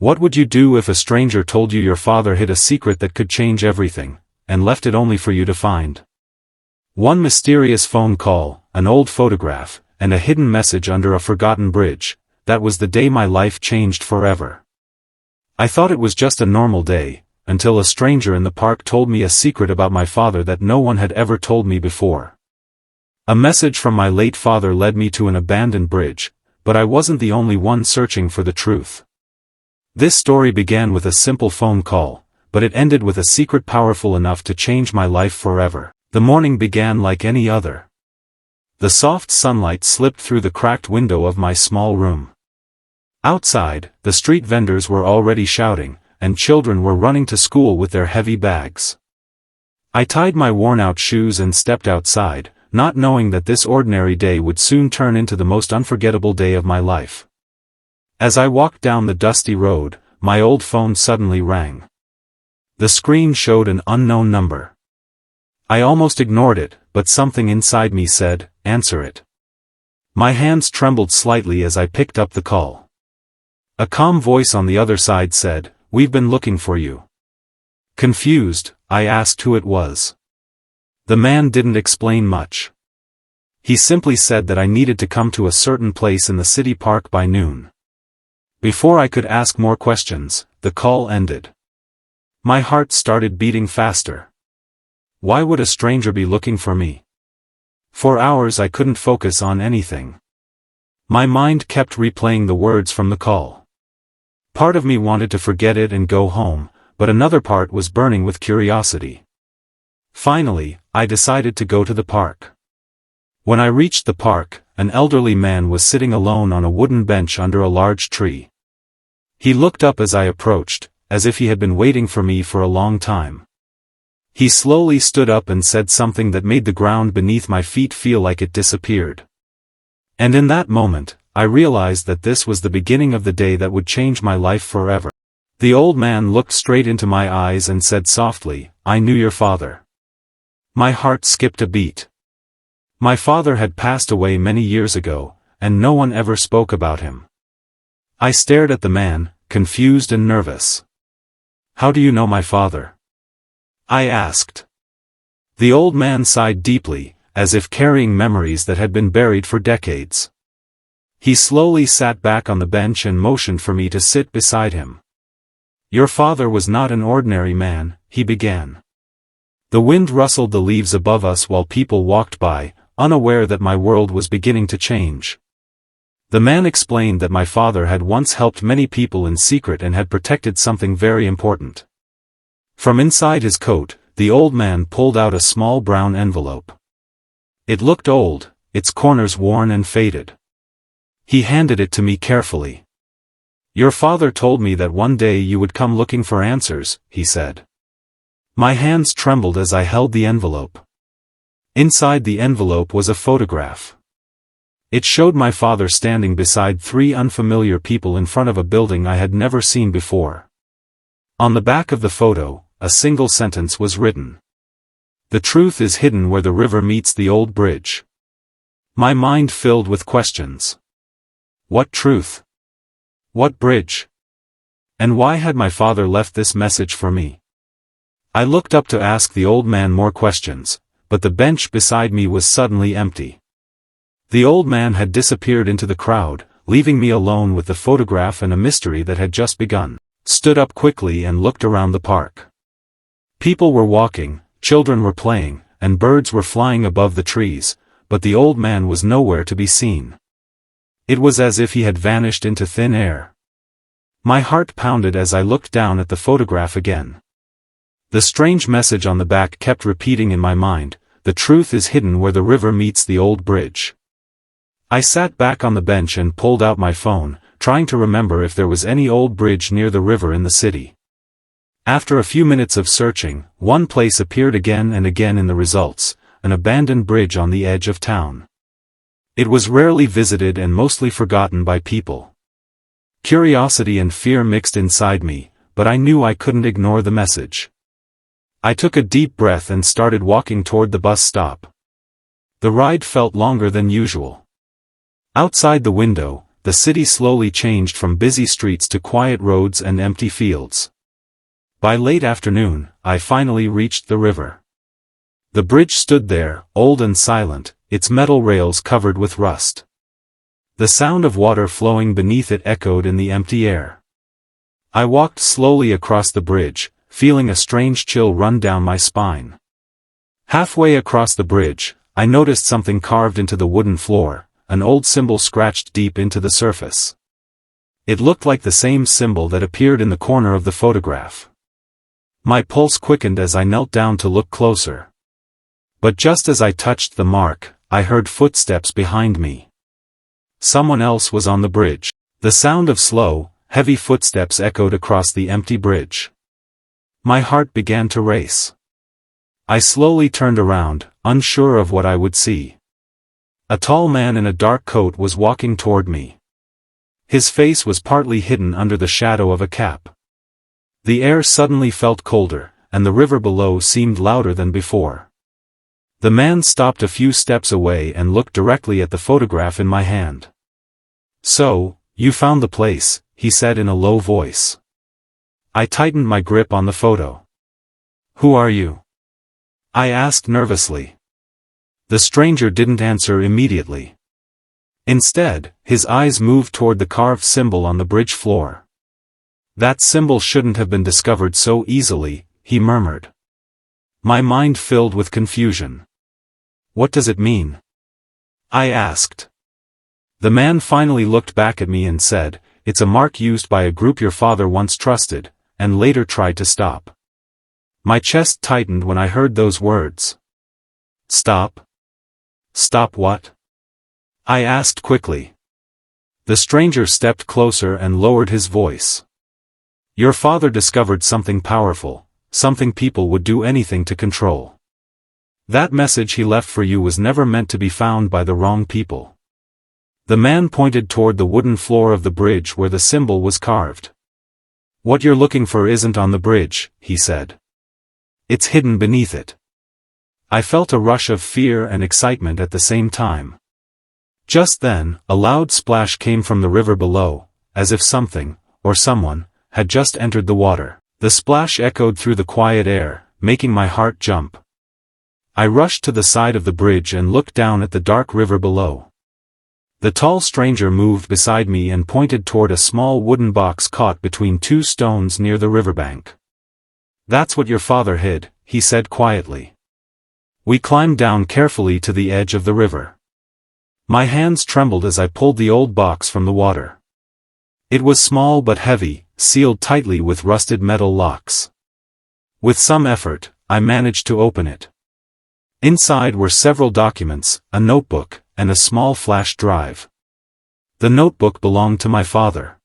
What would you do if a stranger told you your father hid a secret that could change everything, and left it only for you to find? One mysterious phone call, an old photograph, and a hidden message under a forgotten bridge. That was the day my life changed forever. I thought it was just a normal day, until a stranger in the park told me a secret about my father that no one had ever told me before. A message from my late father led me to an abandoned bridge, but I wasn't the only one searching for the truth. This story began with a simple phone call, but it ended with a secret powerful enough to change my life forever. The morning began like any other. The soft sunlight slipped through the cracked window of my small room. Outside, the street vendors were already shouting, and children were running to school with their heavy bags. I tied my worn-out shoes and stepped outside, not knowing that this ordinary day would soon turn into the most unforgettable day of my life. As I walked down the dusty road, my old phone suddenly rang. The screen showed an unknown number. I almost ignored it, but something inside me said, "Answer it." My hands trembled slightly as I picked up the call. A calm voice on the other side said, "We've been looking for you." Confused, I asked who it was. The man didn't explain much. He simply said that I needed to come to a certain place in the city park by noon. Before I could ask more questions, the call ended. My heart started beating faster. Why would a stranger be looking for me? For hours I couldn't focus on anything. My mind kept replaying the words from the call. Part of me wanted to forget it and go home, but another part was burning with curiosity. Finally, I decided to go to the park. When I reached the park, an elderly man was sitting alone on a wooden bench under a large tree. He looked up as I approached, as if he had been waiting for me for a long time. He slowly stood up and said something that made the ground beneath my feet feel like it disappeared. And in that moment, I realized that this was the beginning of the day that would change my life forever. The old man looked straight into my eyes and said softly, "I knew your father." My heart skipped a beat. My father had passed away many years ago, and no one ever spoke about him. I stared at the man, confused and nervous. "How do you know my father?" I asked. The old man sighed deeply, as if carrying memories that had been buried for decades. He slowly sat back on the bench and motioned for me to sit beside him. "Your father was not an ordinary man," he began. The wind rustled the leaves above us while people walked by, unaware that my world was beginning to change. The man explained that my father had once helped many people in secret and had protected something very important. From inside his coat, the old man pulled out a small brown envelope. It looked old, its corners worn and faded. He handed it to me carefully. "Your father told me that one day you would come looking for answers," he said. My hands trembled as I held the envelope. Inside the envelope was a photograph. It showed my father standing beside three unfamiliar people in front of a building I had never seen before. On the back of the photo, a single sentence was written. "The truth is hidden where the river meets the old bridge." My mind filled with questions. What truth? What bridge? And why had my father left this message for me? I looked up to ask the old man more questions, but the bench beside me was suddenly empty. The old man had disappeared into the crowd, leaving me alone with the photograph and a mystery that had just begun. Stood up quickly and looked around the park. People were walking, children were playing, and birds were flying above the trees, but the old man was nowhere to be seen. It was as if he had vanished into thin air. My heart pounded as I looked down at the photograph again. The strange message on the back kept repeating in my mind, "The truth is hidden where the river meets the old bridge." I sat back on the bench and pulled out my phone, trying to remember if there was any old bridge near the river in the city. After a few minutes of searching, one place appeared again and again in the results, an abandoned bridge on the edge of town. It was rarely visited and mostly forgotten by people. Curiosity and fear mixed inside me, but I knew I couldn't ignore the message. I took a deep breath and started walking toward the bus stop. The ride felt longer than usual. Outside the window, the city slowly changed from busy streets to quiet roads and empty fields. By late afternoon, I finally reached the river. The bridge stood there, old and silent, its metal rails covered with rust. The sound of water flowing beneath it echoed in the empty air. I walked slowly across the bridge, feeling a strange chill run down my spine. Halfway across the bridge, I noticed something carved into the wooden floor, an old symbol scratched deep into the surface. It looked like the same symbol that appeared in the corner of the photograph. My pulse quickened as I knelt down to look closer. But just as I touched the mark, I heard footsteps behind me. Someone else was on the bridge. The sound of slow, heavy footsteps echoed across the empty bridge. My heart began to race. I slowly turned around, unsure of what I would see. A tall man in a dark coat was walking toward me. His face was partly hidden under the shadow of a cap. The air suddenly felt colder, and the river below seemed louder than before. The man stopped a few steps away and looked directly at the photograph in my hand. "So, you found the place," he said in a low voice. I tightened my grip on the photo. "Who are you?" I asked nervously. The stranger didn't answer immediately. Instead, his eyes moved toward the carved symbol on the bridge floor. "That symbol shouldn't have been discovered so easily," he murmured. My mind filled with confusion. "What does it mean?" I asked. The man finally looked back at me and said, "It's a mark used by a group your father once trusted, and later tried to stop." My chest tightened when I heard those words. "Stop? Stop what?" I asked quickly. The stranger stepped closer and lowered his voice. "Your father discovered something powerful, something people would do anything to control. That message he left for you was never meant to be found by the wrong people." The man pointed toward the wooden floor of the bridge where the symbol was carved. "What you're looking for isn't on the bridge," he said. "It's hidden beneath it." I felt a rush of fear and excitement at the same time. Just then, a loud splash came from the river below, as if something, or someone, had just entered the water. The splash echoed through the quiet air, making my heart jump. I rushed to the side of the bridge and looked down at the dark river below. The tall stranger moved beside me and pointed toward a small wooden box caught between two stones near the riverbank. "That's what your father hid," he said quietly. We climbed down carefully to the edge of the river. My hands trembled as I pulled the old box from the water. It was small but heavy, sealed tightly with rusted metal locks. With some effort, I managed to open it. Inside were several documents, a notebook, and a small flash drive. The notebook belonged to my father.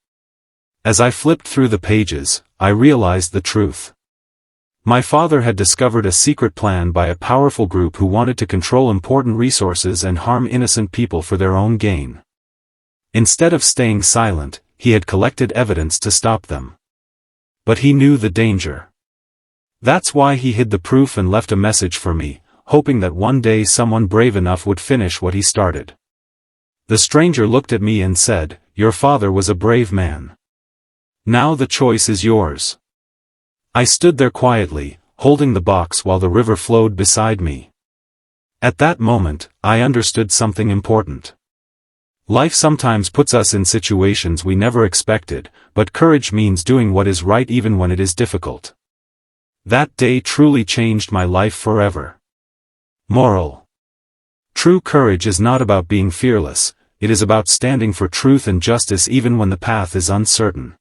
As I flipped through the pages, I realized the truth. My father had discovered a secret plan by a powerful group who wanted to control important resources and harm innocent people for their own gain. Instead of staying silent, he had collected evidence to stop them. But he knew the danger. That's why he hid the proof and left a message for me, hoping that one day someone brave enough would finish what he started. The stranger looked at me and said, "Your father was a brave man. Now the choice is yours." I stood there quietly, holding the box while the river flowed beside me. At that moment, I understood something important. Life sometimes puts us in situations we never expected, but courage means doing what is right even when it is difficult. That day truly changed my life forever. Moral: true courage is not about being fearless, it is about standing for truth and justice even when the path is uncertain.